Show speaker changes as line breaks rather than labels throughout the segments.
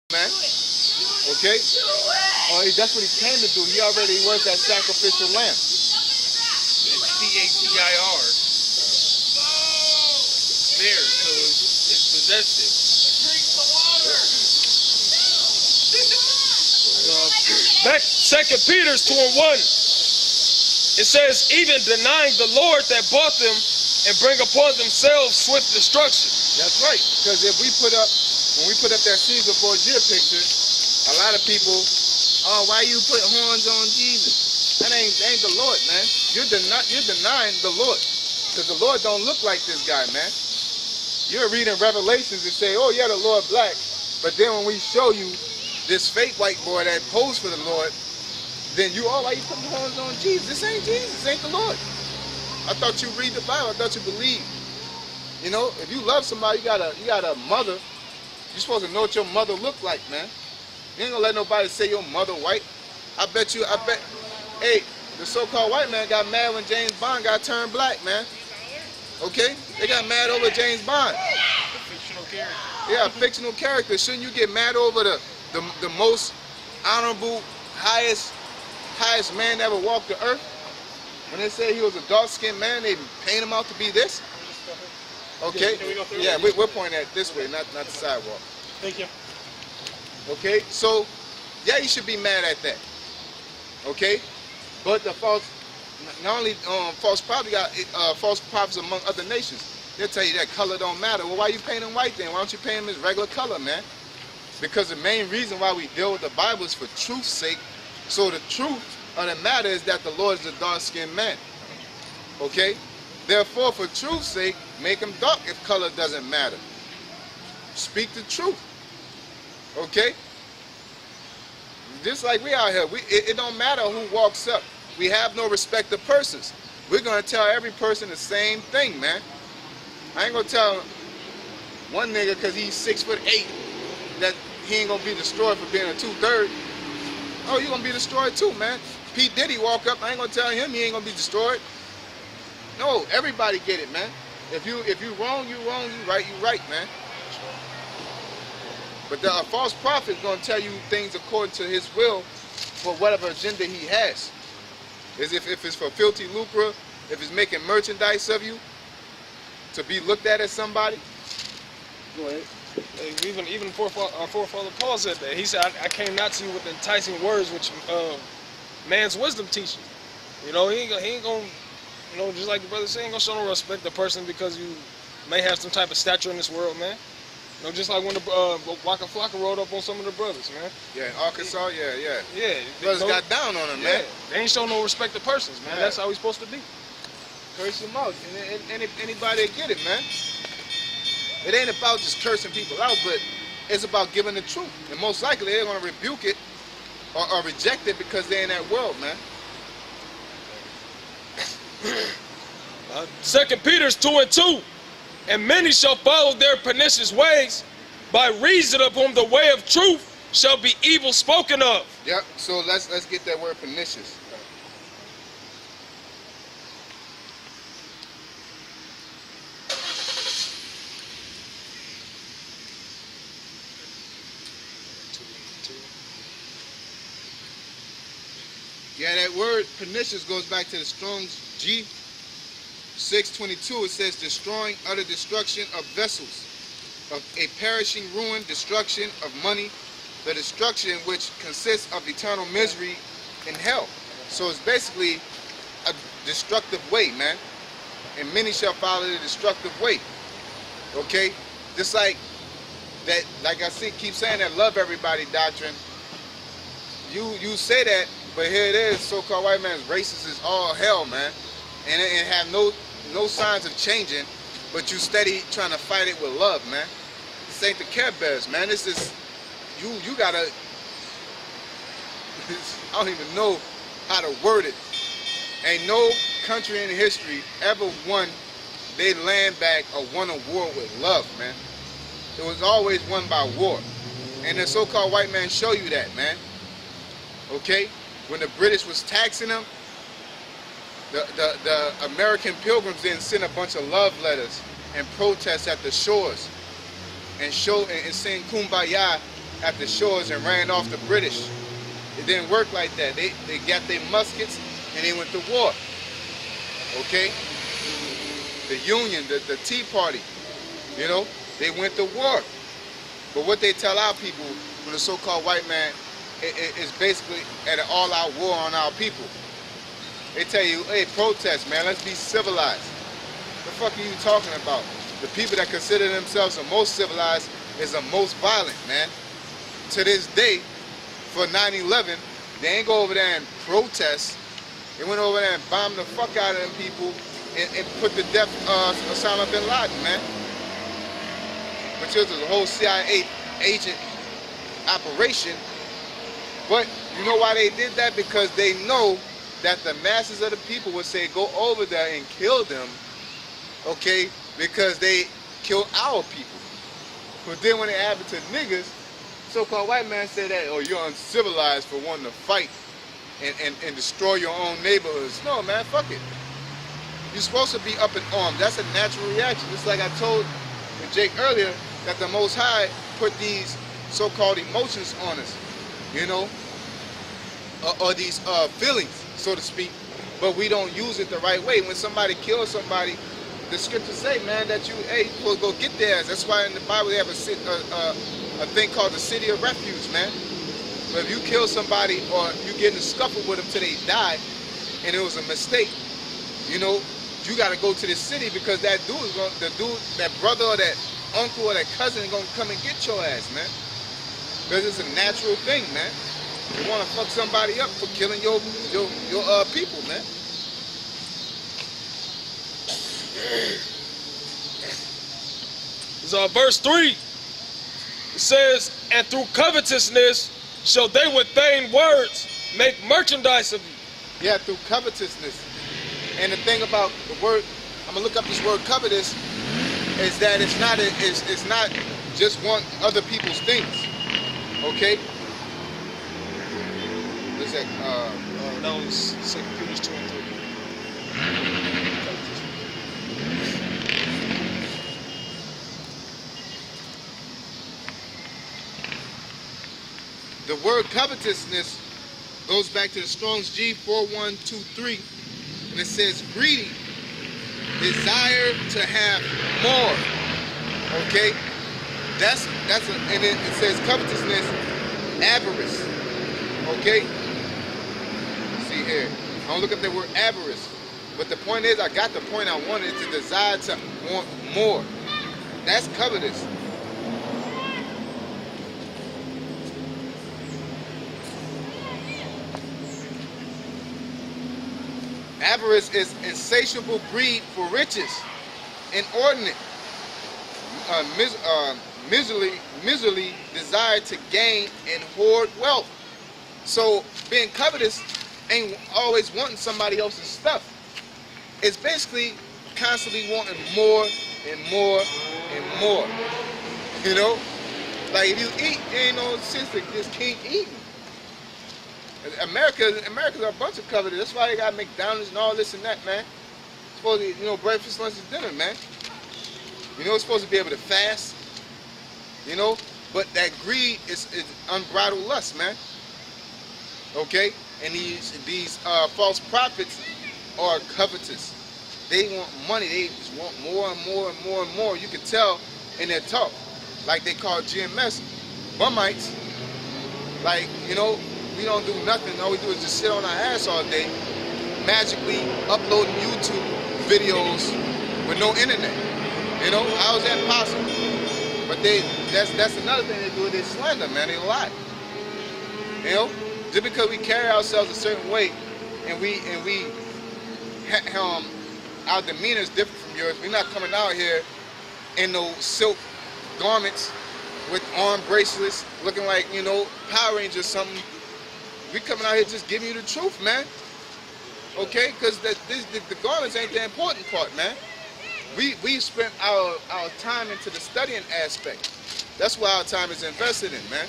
man. Okay? Oh, that's what he came to do. He already was that sacrificial lamb.
C-A-T-I-R. There, so it's possessive. Back 2 Peter 2:1. It says, even denying the Lord that bought them and bring upon themselves swift destruction.
That's right. Because if when we put up that Caesar Borgia picture, a lot of people, oh, why you put horns on Jesus? That ain't the Lord, man. You're denying the Lord. Because the Lord don't look like this guy, man. You're reading Revelations and say, oh yeah, the Lord black. But then when we show you this fake white boy that posed for the Lord, then you, oh, why you putting horns on Jesus? This ain't Jesus, this ain't the Lord. I thought you read the Bible, I thought you believe. You know, if you love somebody, you got a mother, you're supposed to know what your mother look like, man. You ain't gonna let nobody say your mother white. I bet, hey, the so-called white man got mad when James Bond got turned black, man. Okay? They got mad over James Bond.
A fictional character.
Yeah, a fictional character. Shouldn't you get mad over the most honorable, highest man that ever walked the earth? When they say he was a dark-skinned man, they paint him out to be this? Okay? Yeah, we're pointing at this way, not the sidewalk.
Thank you.
Okay? So, yeah, you should be mad at that. Okay? But the not only false prophets among other nations, they'll tell you that color don't matter. Well, why you paint him white then? Why don't you paint him his regular color, man? Because the main reason why we deal with the Bible is for truth's sake. So the truth of the matter is that the Lord is a dark-skinned man. Okay? Therefore, for truth's sake, make him dark if color doesn't matter. Speak the truth. Okay? Just like we out here, it don't matter who walks up. We have no respect of persons. We're going to tell every person the same thing, man. I ain't going to tell one nigga because he's 6'8" that he ain't going to be destroyed for being a 2/3. Oh, you're going to be destroyed too, man. P. Diddy walk up, I ain't going to tell him he ain't going to be destroyed. No, everybody get it, man. If you wrong, you wrong. You right, man. But the false prophet is going to tell you things according to his will for whatever agenda he has. As if it's for filthy lucre, if it's making merchandise of you, to be looked at as somebody.
Go ahead. Even our forefather Paul said that. He said, I came not to you with enticing words which man's wisdom teaches. You know, he ain't gonna, you know, just like the brother said, he ain't gonna show no respect to person because you may have some type of stature in this world, man. You know, just like when the Waka Flocka rolled up on some of the brothers, man.
Yeah, in Arkansas, yeah.
Yeah.
Brothers got down on them, man.
They ain't show no respect to persons, man. Yeah. That's how we supposed to be.
Curse them out. And anybody that get it, man. It ain't about just cursing people out, but it's about giving the truth. And most likely they're going to rebuke it or reject it because they're in that world, man.
2 Peter 2:2. And many shall follow their pernicious ways, by reason of whom the way of truth shall be evil spoken of.
Yep. So let's get that word pernicious. Yeah, that word pernicious goes back to the Strong's G 622. It says destroying, utter destruction of vessels, of a perishing ruin, destruction of money, the destruction which consists of eternal misery in hell. So it's basically a destructive way, man. And many shall follow the destructive way. Okay? Just like that, like I keep saying that love everybody doctrine. You say that, but here it is, so-called white man's racist is all hell, man. And it have no signs of changing, but you steady trying to fight it with love, man. This ain't the Care Bears, man. This is, you gotta, I don't even know how to word it. Ain't no country in history ever won their land back or won a war with love, man. It was always won by war. And the so-called white man show you that, man. Okay? When the British was taxing them, the American pilgrims didn't send a bunch of love letters and protests at the shores and sing Kumbaya at the shores and ran off the British. It didn't work like that. They got their muskets and they went to war. Okay? The Union, the Tea Party, you know, they went to war. But what they tell our people, when the so-called white man, is basically at an all-out war on our people. They tell you, hey, protest, man, let's be civilized. The fuck are you talking about? The people that consider themselves the most civilized is the most violent, man. To this day, for 9/11, they ain't go over there and protest. They went over there and bombed the fuck out of them people and put to death Osama bin Laden, man. Which was a whole CIA agent operation. But you know why they did that? Because they know that the masses of the people would say, go over there and kill them, okay, because they kill our people. But then when they add it to niggas, so-called white man said that, oh, you're uncivilized for wanting to fight and destroy your own neighborhoods. No, man, fuck it. You're supposed to be up in arms. That's a natural reaction. Just like I told Jake earlier, that the Most High put these so-called emotions on us, you know, or these feelings, so to speak, but we don't use it the right way. When somebody kills somebody, the scriptures say, man, that you, hey, you supposed to go get theirs. That's why in the Bible they have a thing called the city of refuge, man. But if you kill somebody or you get in a scuffle with them till they die, and it was a mistake, you know, you got to go to the city because that dude is going, that brother or that uncle or that cousin is going to come and get your ass, man. Because it's a natural thing, man. You want to fuck somebody up for killing your people, man.
It's verse 3. It says, and through covetousness shall they with vain words make merchandise of you.
Yeah, through covetousness. And the thing about the word, I'm gonna look up this word covetous, is that it's not just want other people's things. Okay? What's that?
That was 2 Peter 2 and 3.
The word covetousness goes back to the Strong's G 4123, and it says greedy, desire to have more. Okay, and it says covetousness, avarice. Okay, see here, I don't look up that word avarice, but the point is, I got the point I wanted. It's a desire to want more. That's covetous. Avarice is insatiable greed for riches, inordinate, miserly desire to gain and hoard wealth. So being covetous ain't always wanting somebody else's stuff. It's basically constantly wanting more and more and more. You know, like if you eat, there ain't no sense to just keep eating. America's a bunch of covetous. That's why they got McDonald's and all this and that, man. It's supposed to, you know, breakfast, lunch, and dinner, man. You know, it's supposed to be able to fast. You know, but that greed is unbridled lust, man. Okay, and these false prophets are covetous. They want money. They just want more and more and more and more. You can tell in their talk, like they call GMS bummites. Like, you know, we don't do nothing. All we do is just sit on our ass all day, magically uploading YouTube videos with no internet. You know, how is that possible? But that's another thing they do. They slander, man. They lie. You know, just because we carry ourselves a certain way, and our demeanor is different from yours. We're not coming out here in those silk garments with arm bracelets, looking like, you know, Power Rangers or something. We coming out here just giving you the truth, man. Okay? Because the garments ain't the important part, man. We spent our time into the studying aspect. That's why our time is invested in, man.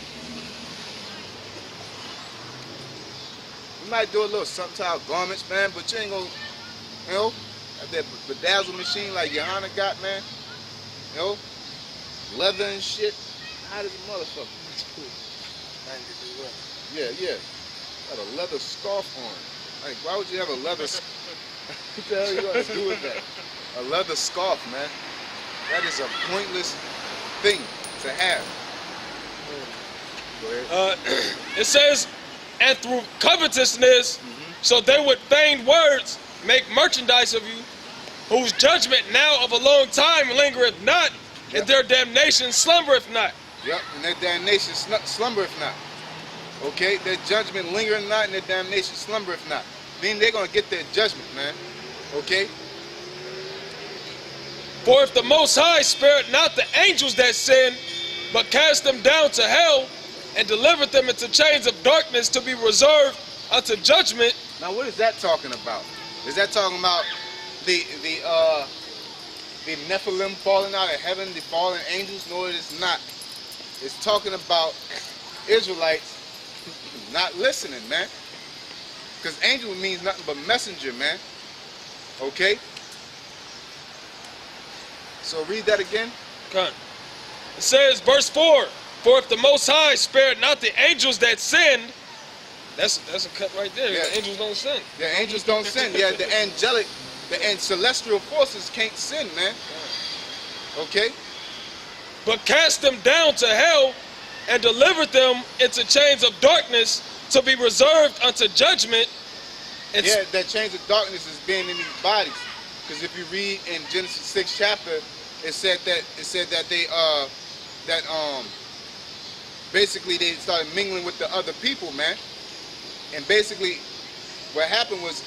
We might do a little something to our garments, man, but you ain't gonna, you know, have that bedazzle machine like Johanna got, man. You know, leather and shit. Hot as a motherfucker. Yeah, yeah. Got a leather scarf on. Like, why would you have a leather what the hell you got to do with that? A leather scarf, man. That is a pointless thing to have. Go ahead.
It says, and through covetousness, so they with feigned words make merchandise of you, whose judgment now of a long time lingereth not, and their damnation slumbereth not.
Yep, and their damnation slumbereth not. Okay, their judgment lingereth not, and their damnation slumbereth not. Meaning they're going to get their judgment, man. Okay?
For if the Most High spared not the angels that sinned, but cast them down to hell, and delivered them into chains of darkness to be reserved unto judgment.
Now, what is that talking about? Is that talking about the Nephilim falling out of heaven, the fallen angels? No, it is not. It's talking about Israelites not listening, man. Because angel means nothing but messenger, man. Okay? So read that again.
It says, verse 4, for if the Most High spared not the angels that sinned, that's a cut right there.
Yeah.
The angels don't sin.
The angels don't sin. Yeah, the angelic, and celestial forces can't sin, man. Okay?
But cast them down to hell, and delivered them into chains of darkness to be reserved unto judgment. And
yeah, that chains of darkness is being in these bodies. Because if you read in Genesis 6 chapter, it said that they basically they started mingling with the other people, man. And basically what happened was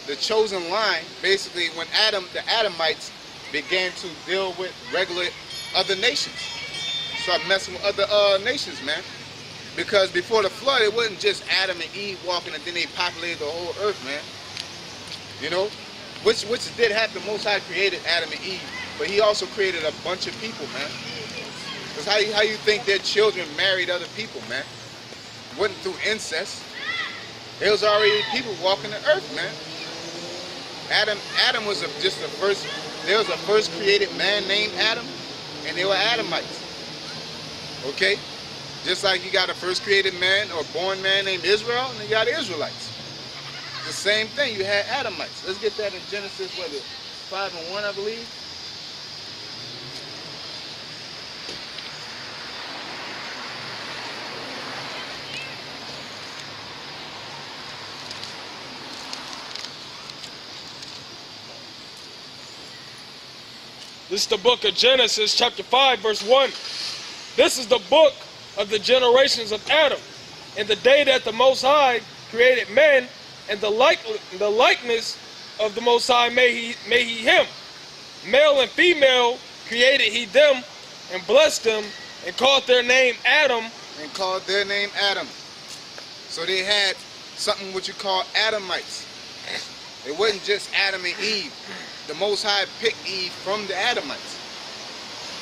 the chosen line, basically when the Adamites began to deal with regular other nations. Start messing with other nations, man. Because before the flood, it wasn't just Adam and Eve walking and then they populated the whole earth, man. You know? Which did happen. Most High created Adam and Eve, but he also created a bunch of people, man. Because how you think their children married other people, man? It wasn't through incest. There was already people walking the earth, man. Adam was just the first. There was a first created man named Adam, and they were Adamites. Okay? Just like you got a first created man or born man named Israel, and you got Israelites. The same thing, you had Adamites. Let's get that in Genesis, 5:1, I believe.
this is the book of Genesis, chapter 5, verse 1. This is the book of the generations of Adam. In the day that the Most High created men, and the likeness of the Most High made he him. Male and female created he them, and blessed them, and called their name Adam.
And called their name Adam. So they had something what you call Adamites. It wasn't just Adam and Eve. The Most High picked Eve from the Adamites.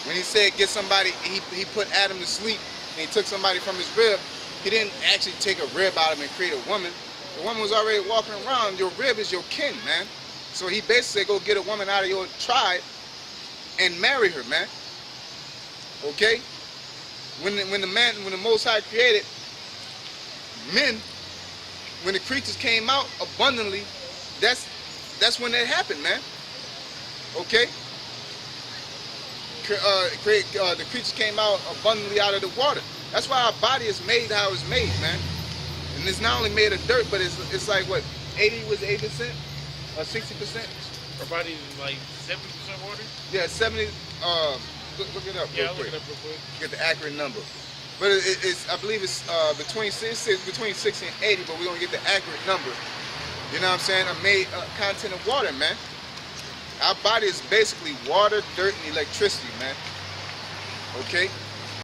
When he said get somebody, he put Adam to sleep, and he took somebody from his rib. He didn't actually take a rib out of him and create a woman. The woman was already walking around. Your rib is your kin, man. So he basically said, go get a woman out of your tribe and marry her, man. Okay? When the Most High created men, when the creatures came out abundantly, that's when that happened, man. Okay? The creatures came out abundantly out of the water. That's why our body is made how it's made, man. And it's not only made of dirt, but it's like what, 80% or 60%?
Our body is like 70% water?
Yeah, 70. Look it up real quick.
Look it up real quick.
Get the accurate number. But it's I believe it's between 60 and 80, but we're gonna get the accurate number. You know what I'm saying? A made content of water, man. Our body is basically water, dirt, and electricity, man. Okay?